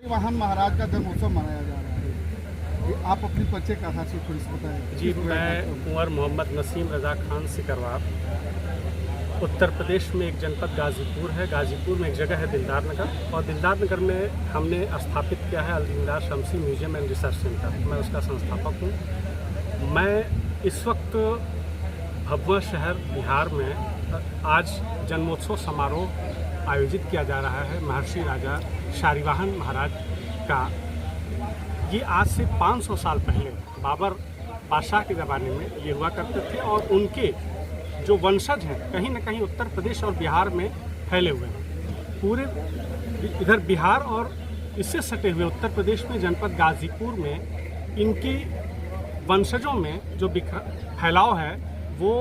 वाहन महाराज का जन्मोत्सव मनाया जा रहा है, ये आप अपनी परिचय का आधार से थोड़ी सी बताएं। जी, मैं कुंवर मोहम्मद नसीम रज़ा खान सिकरवार। उत्तर प्रदेश में एक जनपद गाज़ीपुर है। गाज़ीपुर में एक जगह है दिलदार नगर, और दिलदार नगर में हमने स्थापित किया है अल दीनदयाल शमसी म्यूजियम एंड रिसर्च सेंटर। मैं उसका संस्थापक हूँ। मैं इस वक्त भभुआ शहर बिहार में आज जन्मोत्सव समारोह आयोजित किया जा रहा है महर्षि राजा शालिवाहन महाराज का। ये आज से 500 साल पहले बाबर बादशाह के ज़माने में ये हुआ करते थे, और उनके जो वंशज हैं कहीं न कहीं उत्तर प्रदेश और बिहार में फैले हुए हैं। पूरे इधर बिहार और इससे सटे हुए उत्तर प्रदेश में जनपद गाज़ीपुर में इनके वंशजों में जो फैलाव है वो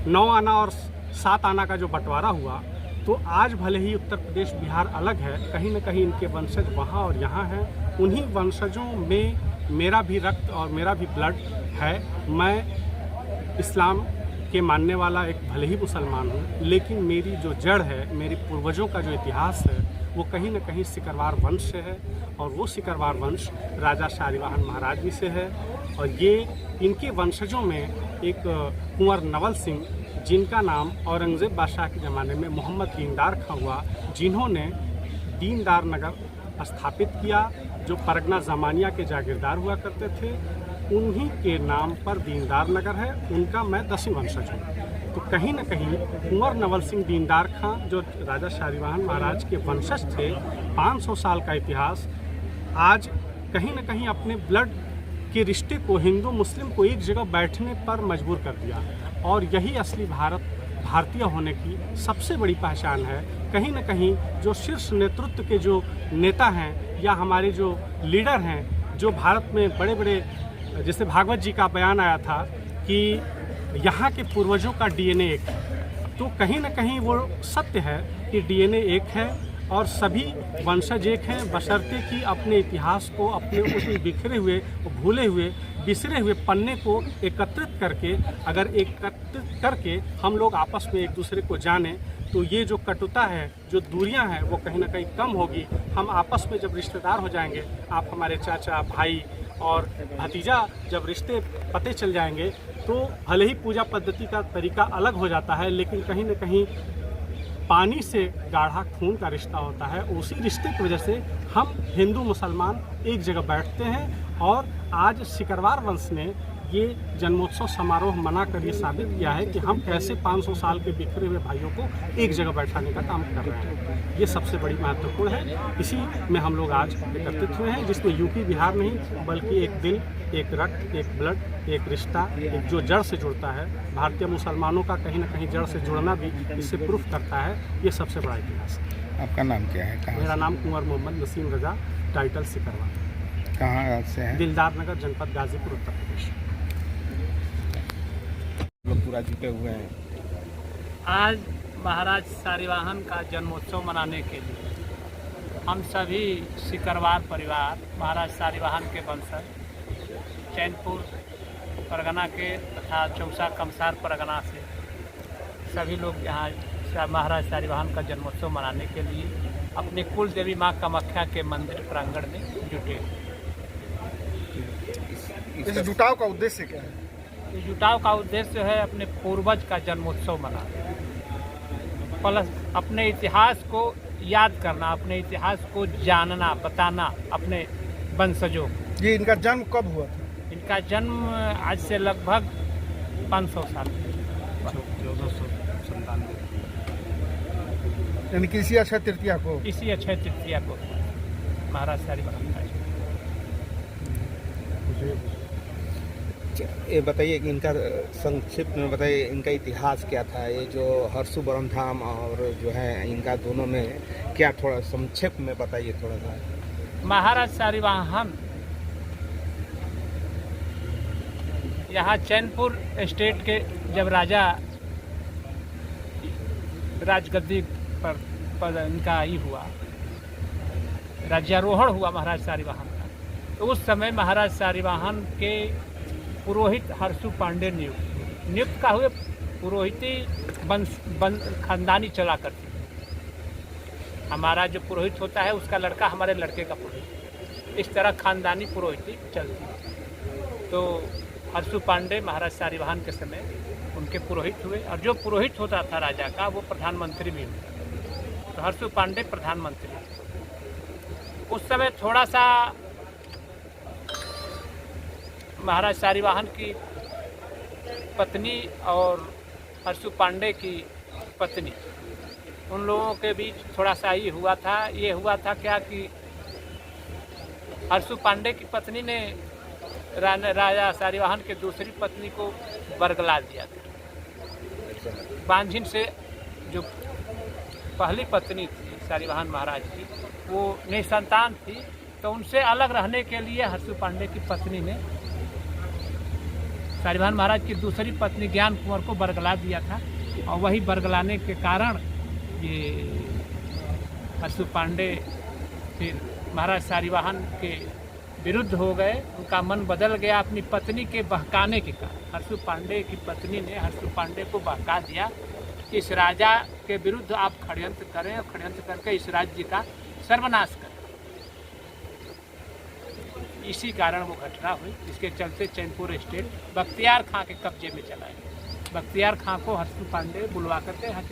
9 आना और 7 आना का जो बंटवारा हुआ, तो आज भले ही उत्तर प्रदेश बिहार अलग है, कहीं न कहीं इनके वंशज वहाँ और यहाँ हैं। उन्हीं वंशजों में मेरा भी रक्त और मेरा भी ब्लड है। मैं इस्लाम के मानने वाला एक भले ही मुसलमान हूँ, लेकिन मेरी जो जड़ है, मेरे पूर्वजों का जो इतिहास है, वो कहीं न कहीं सिकरवार वंश से है, और वो सिकरवार वंश राजा शालिवाहन महाराज जी से है। और ये इनके वंशजों में एक कुंवर नवल सिंह, जिनका नाम औरंगज़ेब बादशाह के ज़माने में मोहम्मद दीनदार खां हुआ, जिन्होंने दीनदार नगर स्थापित किया, जो परगना ज़मानिया के जागीरदार हुआ करते थे, उन्हीं के नाम पर दीनदार नगर है। उनका मैं 10वीं वंशज हूँ। तो कहीं न कहीं कुंवर नवल सिंह दीनदार खां जो राजा शालिवाहन महाराज के वंशज थे, 500 साल का इतिहास आज कहीं न कहीं अपने ब्लड के रिश्ते को, हिंदू मुस्लिम को एक जगह बैठने पर मजबूर कर दिया। और यही असली भारतीय होने की सबसे बड़ी पहचान है। कहीं न कहीं जो शीर्ष नेतृत्व के जो नेता हैं या हमारे जो लीडर हैं, जो भारत में बड़े बड़े, जैसे भागवत जी का बयान आया था कि यहाँ के पूर्वजों का डीएनए एक है, तो कहीं न कहीं वो सत्य है कि डीएनए एक है और सभी वंशज एक हैं, बशर्ते कि अपने इतिहास को, अपने उस बिखरे हुए, भूले हुए, बिसरे हुए पन्ने को एकत्रित करके, अगर एकत्रित करके हम लोग आपस में एक दूसरे को जानें, तो ये जो कटुता है, जो दूरियां हैं, वो कहीं ना कहीं कम होगी। हम आपस में जब रिश्तेदार हो जाएंगे, आप हमारे चाचा, भाई और भतीजा, जब रिश्ते पते चल जाएंगे, तो भले ही पूजा पद्धति का तरीका अलग हो जाता है, लेकिन कहीं ना कहीं पानी से गाढ़ा खून का रिश्ता होता है। उसी रिश्ते की वजह से हम हिंदू मुसलमान एक जगह बैठते हैं, और आज सिकरवार वंश ने ये जन्मोत्सव समारोह मनाकर ये साबित किया है कि हम कैसे 500 साल के बिखरे हुए भाइयों को एक जगह बैठाने का काम कर रहे हैं। ये सबसे बड़ी महत्वपूर्ण है। इसी में हम लोग आज एकत्रित हुए हैं, जिसमें यूपी बिहार नहीं, बल्कि एक दिल, एक रक्त, एक ब्लड, एक रिश्ता, एक जो जड़ से जुड़ता है। भारतीय मुसलमानों का कहीं ना कहीं जड़ से जुड़ना भी इससे प्रूफ करता है। ये सबसे बड़ा इतिहास है। आपका नाम क्या है? मेरा नाम कुंवर मोहम्मद नसीम रज़ा, टाइटल सिकरवार। कहाँ से हैं? दिलदार नगर, जनपद गाज़ीपुर, उत्तर प्रदेश। लोग पूरा जुटे हुए हैं। आज महाराज शालिवाहन का जन्मोत्सव मनाने के लिए हम सभी सिकरवार परिवार, महाराज शालिवाहन के वंशज, चैनपुर परगना के तथा चौसा कमसार परगना से सभी लोग यहाँ महाराज शालिवाहन का जन्मोत्सव मनाने के लिए अपने कुल देवी माँ कामाख्या के मंदिर प्रांगण में जुटे। इस जुटाव का उद्देश्य क्या है? इस जुटाव का उद्देश्य है अपने पूर्वज का जन्मोत्सव मनाना, प्लस अपने इतिहास को याद करना, अपने इतिहास को जानना, बताना अपने वंशजों को। ये इनका जन्म कब हुआ था? इनका जन्म आज से लगभग 500 साल, 1497। यानी कि इसी अक्षय तृतीया को, इसी अक्षय तृतीया को महाराज शालिवाहन का। ये बताइए कि इनका संक्षिप्त में बताइए, इनका इतिहास क्या था? ये जो हरसू बरम धाम और जो है इनका दोनों में क्या, थोड़ा संक्षेप में बताइए थोड़ा सा। महाराज शालिवाहन यहाँ चैनपुर स्टेट के जब राजा राजगद्दी पर इनका ही हुआ, राज्यारोहण हुआ महाराज शालिवाहन का, तो उस समय महाराज शालिवाहन के पुरोहित हरसू पांडे नियुक्त का हुए। पुरोहिती खानदानी चला करती। हमारा जो पुरोहित होता है उसका लड़का हमारे लड़के का पुरोहित, इस तरह खानदानी पुरोहिती चलती है। तो हर्षु पांडे महाराज सारीवाहन के समय उनके पुरोहित हुए, और जो पुरोहित होता था राजा का वो प्रधानमंत्री भी हुआ। तो हर्षु पांडे प्रधानमंत्री, उस समय थोड़ा सा महाराज सारीवाहन की पत्नी और हर्षु पांडे की पत्नी, उन लोगों के बीच थोड़ा सा ये हुआ था क्या कि हर्षु पांडे की पत्नी ने राजा सारीवाहन के दूसरी पत्नी को बरगला दिया था। बांझिन से जो पहली पत्नी थी सारीवाहन महाराज की, वो निसंतान थी, तो उनसे अलग रहने के लिए हर्षु पांडे की पत्नी ने सारीवाहन महाराज की दूसरी पत्नी ज्ञान कुंवर को बरगला दिया था। और वही बरगलाने के कारण ये हर्षु पांडे फिर महाराज सारीवाहन के विरुद्ध हो गए, उनका मन बदल गया अपनी पत्नी के बहकाने के कारण। हर्षु पांडे की पत्नी ने हर्षु पांडे को बहका दिया कि इस राजा के विरुद्ध आप षड्यंत्र करें और षड्यंत्र करके इस राज्य का सर्वनाश करें। इसी कारण वो घटना हुई, इसके चलते चैनपुर स्टेट बख्तियार खां के कब्जे में चला गया। बख्तियार खां को हर्षु पांडे बुलवा करके यहाँ